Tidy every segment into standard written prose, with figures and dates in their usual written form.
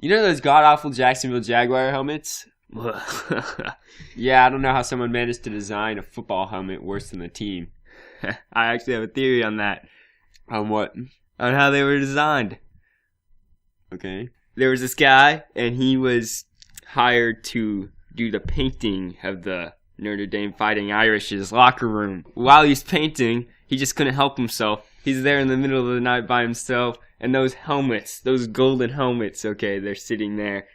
You know those god-awful Jacksonville Jaguar helmets? Yeah, I don't know how someone managed to design a football helmet worse than the team. I actually have a theory on that. On what? On how they were designed. Okay. There was this guy, and he was hired to do the painting of the Notre Dame Fighting Irish's locker room. While he's painting, he just couldn't help himself. He's there in the middle of the night by himself, and those helmets, those golden helmets, okay, they're sitting there,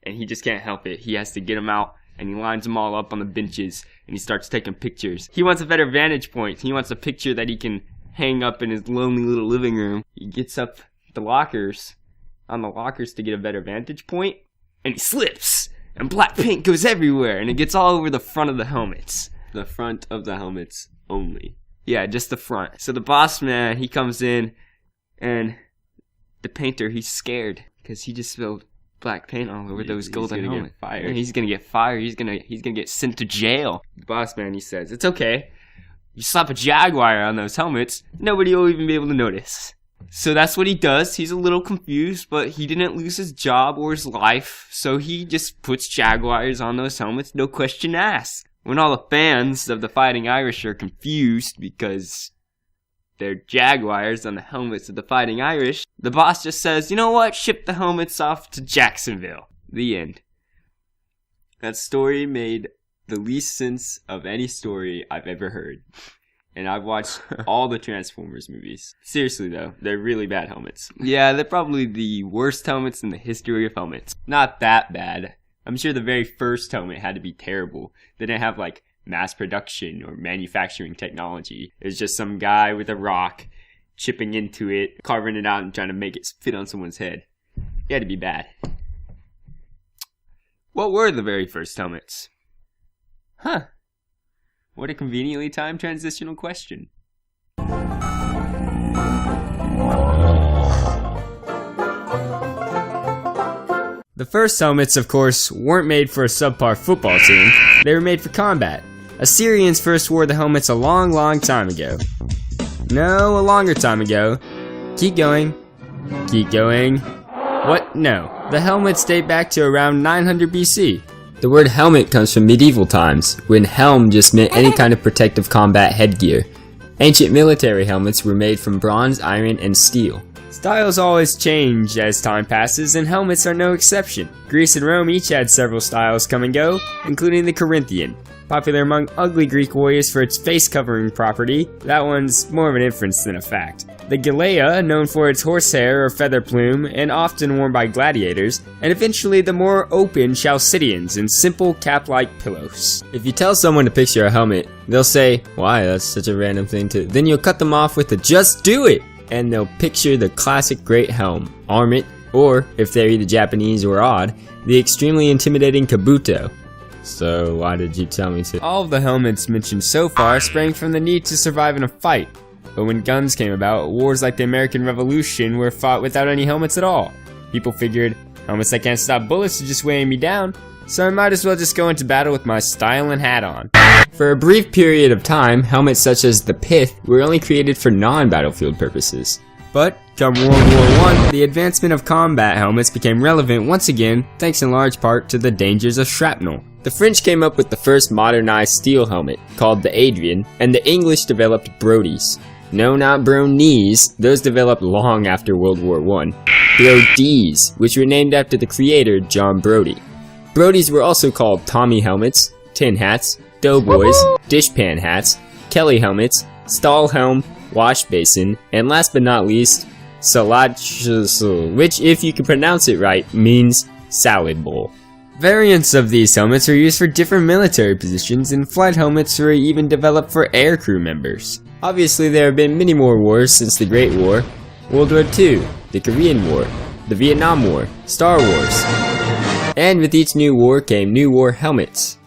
and he just can't help it. He has to get them out, and he lines them all up on the benches, and he starts taking pictures. He wants a better vantage point. He wants a picture that he can hang up in his lonely little living room. He gets up the lockers, on the lockers to get a better vantage point, and he slips, and black paint goes everywhere, and it gets all over the front of the helmets. The front of the helmets only. Yeah, just the front. So the boss man, he comes in, and the painter, he's scared because he just spilled black paint all over those golden helmets. He's gonna get fired. He's gonna get sent to jail. The boss man, he says, it's okay. You slap a Jaguar on those helmets, nobody will even be able to notice. So that's what he does. He's a little confused, but he didn't lose his job or his life, so he just puts Jaguars on those helmets, no question asked. When all the fans of the Fighting Irish are confused because they're Jaguars on the helmets of the Fighting Irish, the boss just says, you know what, ship the helmets off to Jacksonville. The end. That story made the least sense of any story I've ever heard. And I've watched all the Transformers movies. Seriously though, they're really bad helmets. Yeah, they're probably the worst helmets in the history of helmets. Not that bad. I'm sure the very first helmet had to be terrible. They didn't have like mass production or manufacturing technology. It was just some guy with a rock chipping into it, carving it out and trying to make it fit on someone's head. It had to be bad. What were the very first helmets? Huh. What a conveniently timed transitional question. The first helmets, of course, weren't made for a subpar football team. They were made for combat. Assyrians first wore the helmets a long, long time ago. No, a longer time ago. Keep going. Keep going. What? No. The helmets date back to around 900 BC. The word helmet comes from medieval times, when helm just meant any kind of protective combat headgear. Ancient military helmets were made from bronze, iron, and steel. Styles always change as time passes, and helmets are no exception. Greece and Rome each had several styles come and go, including the Corinthian. Popular among ugly Greek warriors for its face-covering property, that one's more of an inference than a fact. The Galea, known for its horsehair or feather plume, and often worn by gladiators, and eventually the more open Chalcidians in simple cap-like pillows. If you tell someone to picture a helmet, they'll say, why, that's such a random thing to... Then you'll cut them off with a just do it! And they'll picture the classic great helm, armet, or, if they're either Japanese or odd, the extremely intimidating kabuto. So why did you tell me to? All of the helmets mentioned so far sprang from the need to survive in a fight. But when guns came about, wars like the American Revolution were fought without any helmets at all. People figured, helmets that can't stop bullets are just weighing me down, so I might as well just go into battle with my styling hat on. For a brief period of time, helmets such as the pith were only created for non-battlefield purposes. But, come World War I, the advancement of combat helmets became relevant once again, thanks in large part to the dangers of shrapnel. The French came up with the first modernized steel helmet, called the Adrian, and the English developed Brodie's. No, not Brownies, those developed long after World War I. Brodie's, which were named after the creator, John Brodie. Brodie's were also called Tommy helmets, tin hats, doughboys, dishpan hats, Kelly helmets, stall helm, wash basin, and last but not least, salad, which, if you can pronounce it right, means salad bowl. Variants of these helmets are used for different military positions, and flight helmets were even developed for aircrew members. Obviously, there have been many more wars since the Great War: World War II, the Korean War, the Vietnam War, Star Wars. And with each new war came new war helmets.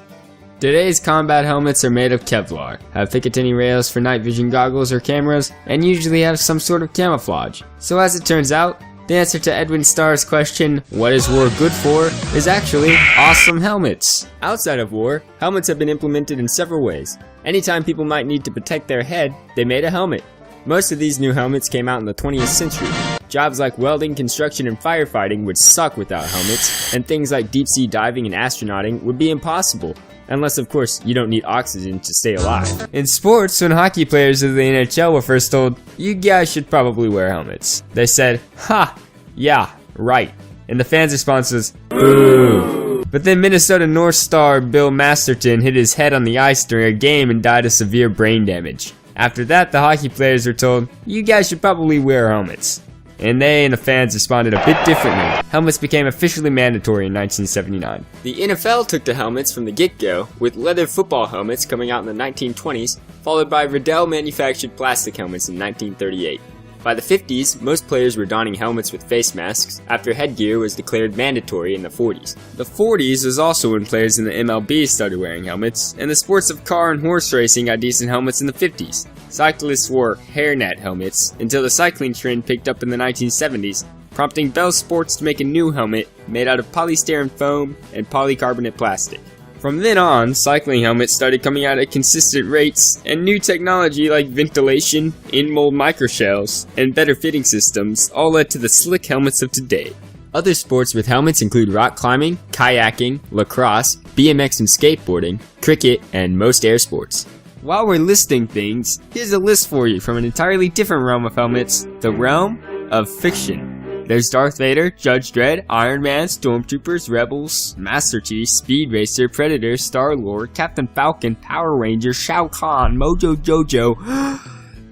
Today's combat helmets are made of Kevlar, have Picatinny rails for night vision goggles or cameras, and usually have some sort of camouflage. So as it turns out, the answer to Edwin Starr's question, what is war good for, is actually awesome helmets. Outside of war, helmets have been implemented in several ways. Anytime people might need to protect their head, they made a helmet. Most of these new helmets came out in the 20th century. Jobs like welding, construction, and firefighting would suck without helmets, and things like deep-sea diving and astronauting would be impossible. Unless, of course, you don't need oxygen to stay alive. In sports, when hockey players of the NHL were first told, "You guys should probably wear helmets," they said, "Ha, yeah, right." And the fans' response was, "Boo." But then Minnesota North star Bill Masterton hit his head on the ice during a game and died of severe brain damage. After that, the hockey players were told, "You guys should probably wear helmets." And they and the fans responded a bit differently. Helmets became officially mandatory in 1979. The NFL took to helmets from the get-go, with leather football helmets coming out in the 1920s, followed by Riddell-manufactured plastic helmets in 1938. By the 50s, most players were donning helmets with face masks, after headgear was declared mandatory in the 40s. The 40s was also when players in the MLB started wearing helmets, and the sports of car and horse racing got decent helmets in the 50s. Cyclists wore hairnet helmets until the cycling trend picked up in the 1970s, prompting Bell Sports to make a new helmet made out of polystyrene foam and polycarbonate plastic. From then on, cycling helmets started coming out at consistent rates, and new technology like ventilation, in-mold microshells, and better fitting systems all led to the slick helmets of today. Other sports with helmets include rock climbing, kayaking, lacrosse, BMX and skateboarding, cricket, and most air sports. While we're listing things, here's a list for you from an entirely different realm of helmets, the realm of fiction. There's Darth Vader, Judge Dredd, Iron Man, Stormtroopers, Rebels, Master Chief, Speed Racer, Predator, Star-Lord, Captain Falcon, Power Ranger, Shao Kahn, Mojo Jojo,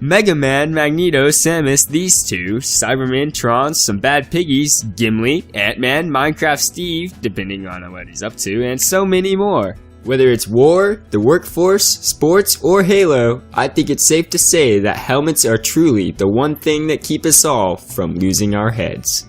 Mega Man, Magneto, Samus, these two, Cyberman, Tron, some Bad Piggies, Gimli, Ant-Man, Minecraft Steve, depending on what he's up to, and so many more. Whether it's war, the workforce, sports, or Halo, I think it's safe to say that helmets are truly the one thing that keep us all from losing our heads.